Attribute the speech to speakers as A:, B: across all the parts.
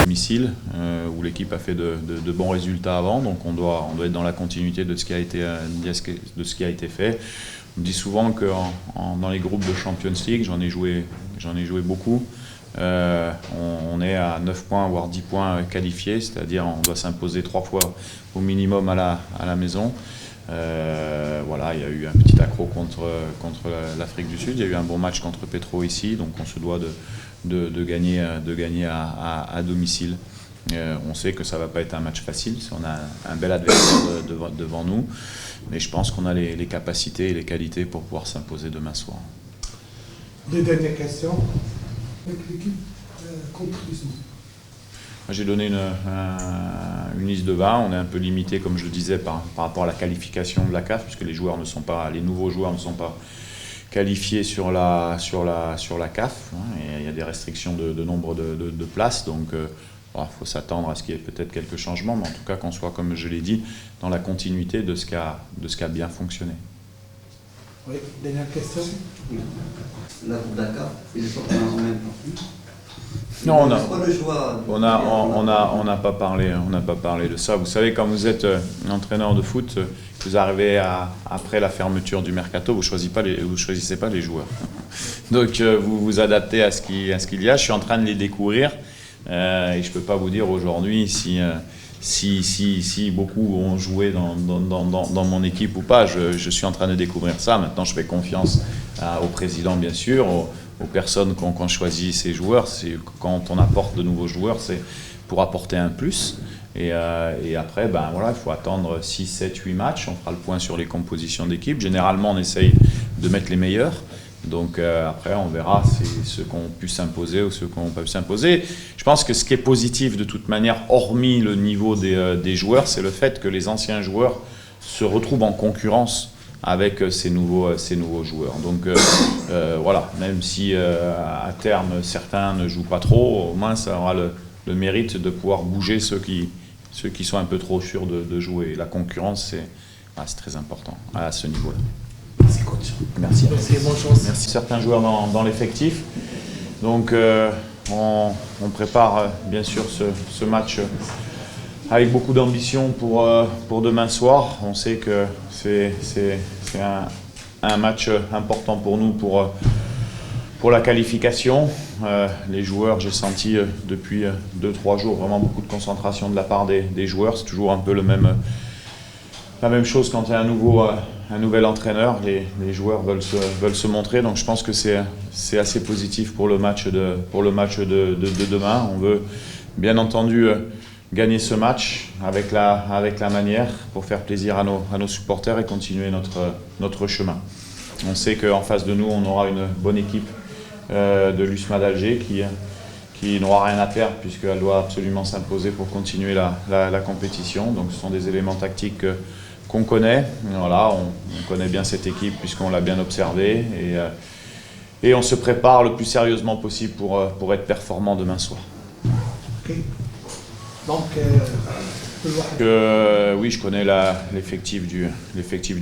A: domicile où l'équipe a fait de bons résultats avant, donc on doit être dans la continuité de ce qui a été fait. On me dit souvent que dans les groupes de Champions League, j'en ai joué beaucoup, on est à 9 points voire 10 points qualifiés, c'est-à-dire on doit s'imposer 3 fois au minimum à la maison. Voilà, il y a eu un petit accro contre l'Afrique du Sud, il y a eu un bon match contre Petro ici, donc on se doit de gagner à domicile. On sait que ça ne va pas être un match facile, on a un bel adversaire devant nous, mais je pense qu'on a les capacités et les qualités pour pouvoir s'imposer demain soir.
B: Des dernières questions avec l'équipe contre l'Israël.
A: J'ai donné une liste de 20, on est un peu limité, comme je le disais, par rapport à la qualification de la CAF, puisque les nouveaux joueurs ne sont pas qualifiés sur la CAF, et il y a des restrictions de nombre de places, donc il faut s'attendre à ce qu'il y ait peut-être quelques changements, mais en tout cas qu'on soit, comme je l'ai dit, dans la continuité de ce qui a bien fonctionné.
B: Oui, dernière question.
C: La Coupe Dakar, ils sont en même temps.
A: Non, on n'a pas parlé de ça. Vous savez, quand vous êtes entraîneur de foot, vous arrivez après la fermeture du mercato, vous choisissez pas les joueurs. Donc vous vous adaptez à ce qu'il y a. Je suis en train de les découvrir et je peux pas vous dire aujourd'hui si beaucoup ont joué dans mon équipe ou pas. Je suis en train de découvrir ça. Maintenant, je fais confiance au président, bien sûr, aux personnes qu'on choisit ces joueurs. Quand on apporte de nouveaux joueurs, c'est pour apporter un plus. Et après, il faut attendre 6, 7, 8 matchs. On fera le point sur les compositions d'équipe. Généralement, on essaye de mettre les meilleurs. Donc après, on verra ceux qui ont pu s'imposer ou ceux qui n'ont pas pu s'imposer. Je pense que ce qui est positif de toute manière, hormis le niveau des joueurs, c'est le fait que les anciens joueurs se retrouvent en concurrence avec ces nouveaux joueurs. Donc voilà, même si à terme certains ne jouent pas trop, au moins ça aura le mérite de pouvoir bouger ceux qui sont un peu trop sûrs de jouer. La concurrence, c'est très important à ce niveau-là.
B: Merci coach.
A: Merci.
B: Merci, bonne chance.
A: Merci. Certains joueurs dans l'effectif. Donc on prépare bien sûr ce match avec beaucoup d'ambition pour demain soir. On sait que c'est un match important pour nous pour la qualification. Les joueurs, j'ai senti depuis 2-3 jours vraiment beaucoup de concentration de la part des joueurs. C'est toujours un peu la même chose quand il y a un nouvel entraîneur. Les joueurs veulent se montrer. Donc je pense que c'est assez positif pour le match de demain. On veut bien entendu gagner ce match avec la manière pour faire plaisir à nos supporters et continuer notre chemin. On sait qu'en face de nous, on aura une bonne équipe de l'USMA d'Alger qui n'aura rien à perdre puisqu'elle doit absolument s'imposer pour continuer la compétition. Donc ce sont des éléments tactiques qu'on connaît. Voilà, on connaît bien cette équipe puisqu'on l'a bien observée et on se prépare le plus sérieusement possible pour être performant demain soir.
B: Okay. Donc,
A: oui, je connais l'effectif du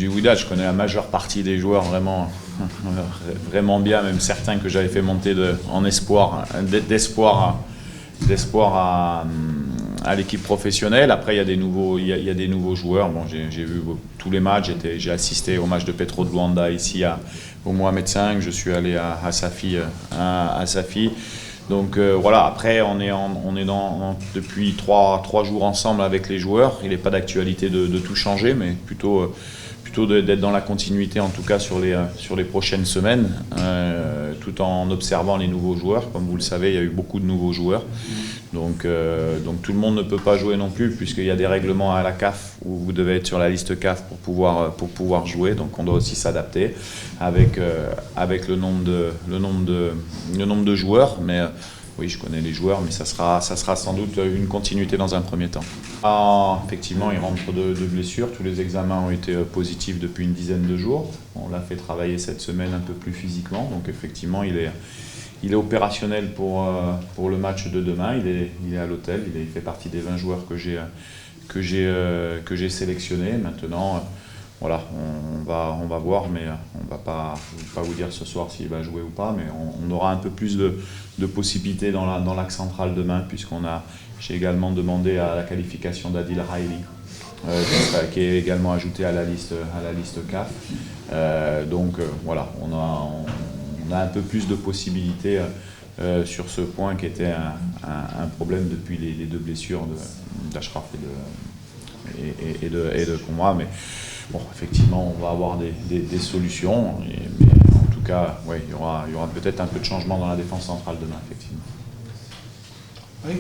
A: Wydad. Je connais la majeure partie des joueurs vraiment bien, même certains que j'avais fait monter d'espoir à l'équipe professionnelle. Après, il y a des nouveaux joueurs. Bon, j'ai vu tous les matchs. J'ai assisté au match de Petro de Luanda ici au Mohamed V. Je suis allé à Safi. Donc voilà, après on est depuis 3 jours ensemble avec les joueurs. Il n'est pas d'actualité de tout changer, mais plutôt d'être dans la continuité en tout cas sur les prochaines semaines, tout en observant les nouveaux joueurs. Comme vous le savez, il y a eu beaucoup de nouveaux joueurs. Donc tout le monde ne peut pas jouer non plus puisqu'il y a des règlements à la CAF où vous devez être sur la liste CAF pour pouvoir jouer. Donc on doit aussi s'adapter avec le nombre de joueurs. Mais oui, je connais les joueurs, mais ça sera sans doute une continuité dans un premier temps. Effectivement, il rentre de blessures. Tous les examens ont été positifs depuis une dizaine de jours. On l'a fait travailler cette semaine un peu plus physiquement. Donc effectivement, il est opérationnel pour le match de demain. Il est à l'hôtel. Il fait partie des 20 joueurs que j'ai sélectionnés. Maintenant, voilà, on va voir, mais on ne va pas vous dire ce soir s'il va jouer ou pas, mais on aura un peu plus de possibilités dans l'axe central demain, j'ai également demandé à la qualification d'Adil Raili, qui est également ajouté à la liste CAF. Donc voilà, on a un peu plus de possibilités sur ce point qui était un problème depuis les deux blessures d'Achraf et de Conroy. Mais bon, effectivement, on va avoir des solutions. Mais en tout cas, ouais, il y aura peut-être un peu de changement dans la défense centrale demain, effectivement.
B: Oui.